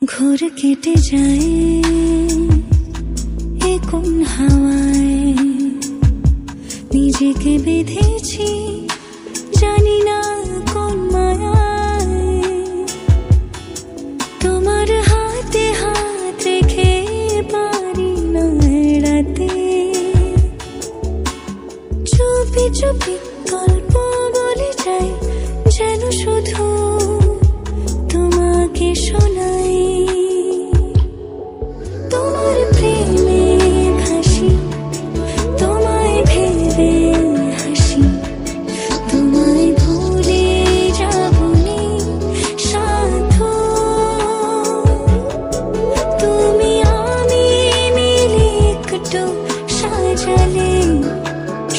ঘোর কেটে যায় এ কোন হাওয়ায়, নিজেকে বেঁধেছি জানি না কোন মায়ায়। তোমার হাতে হাত রেখে পারি না এড়াতে, চুপি চুপি গল্প বলে যাই যেন শুধু তোমাকে শোনাই। তোমার প্রেমে ভাসি, তোমায় ভেবে হাসি, তোমায় ভুলে যাবনি সাধু। তুমি আমি মিলে একটু সাজালে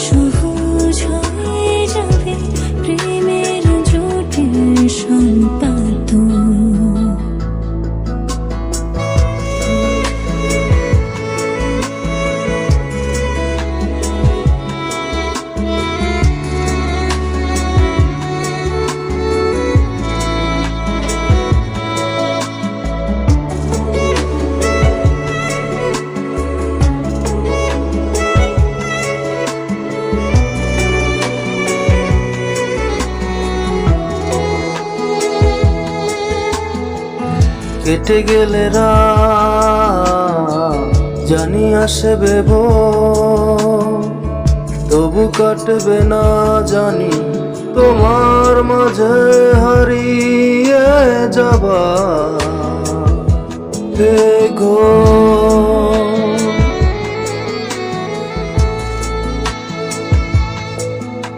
সহজ হয়ে যাবে প্রেমের জটিল সম্পাদন। কেটে গেলে রাত জানি আসবে ভোর, তবু কাটবে না জানি তোমার মাঝে হারিয়ে যাবা ঘোর।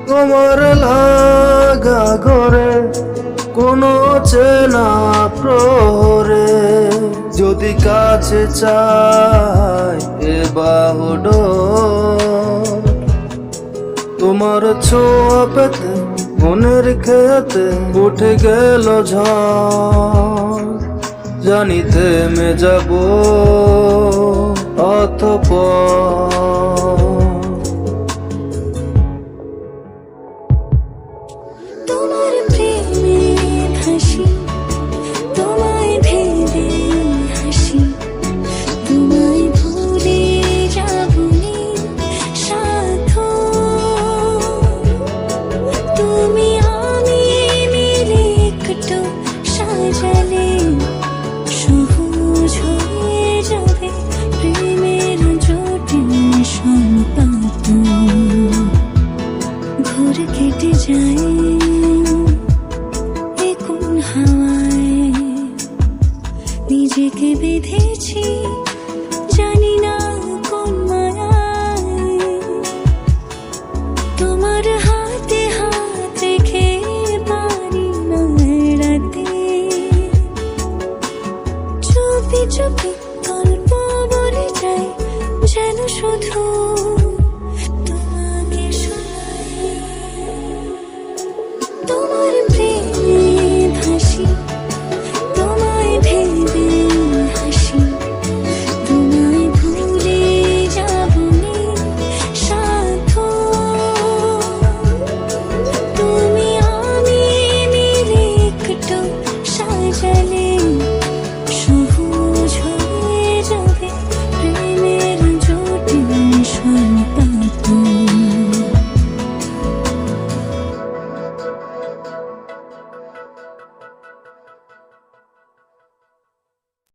তোমার লাগা ঘরে কোনো চেনা প্রহরে যদি কাছে চাই এ বাহুড, তোমার ছোঁয়া পেতে মনের খেতে উঠে গেল ঝড়, জানি থেমে যাব অতঃপর। তোমার প্রেমে ভাসি, তোমায় ভেবে হাসি, তোমায় ভুলে যাবনি সাধু। তুমি আমি মিলে একটু সাজালে সহজ হয়ে যাবে প্রেমের জটিল সম্পাদন। ঘোর কেটে যায় এ কোন হাওয়ায়, নিজেকে বেঁধেছি জানি না কোন মায়ায়। তোমার হাতে হাত রেখে পারি না এড়াতে, চুপি চুপি গল্প বলে যাই যেন শুধু তোমাকে শোনাই। তোমার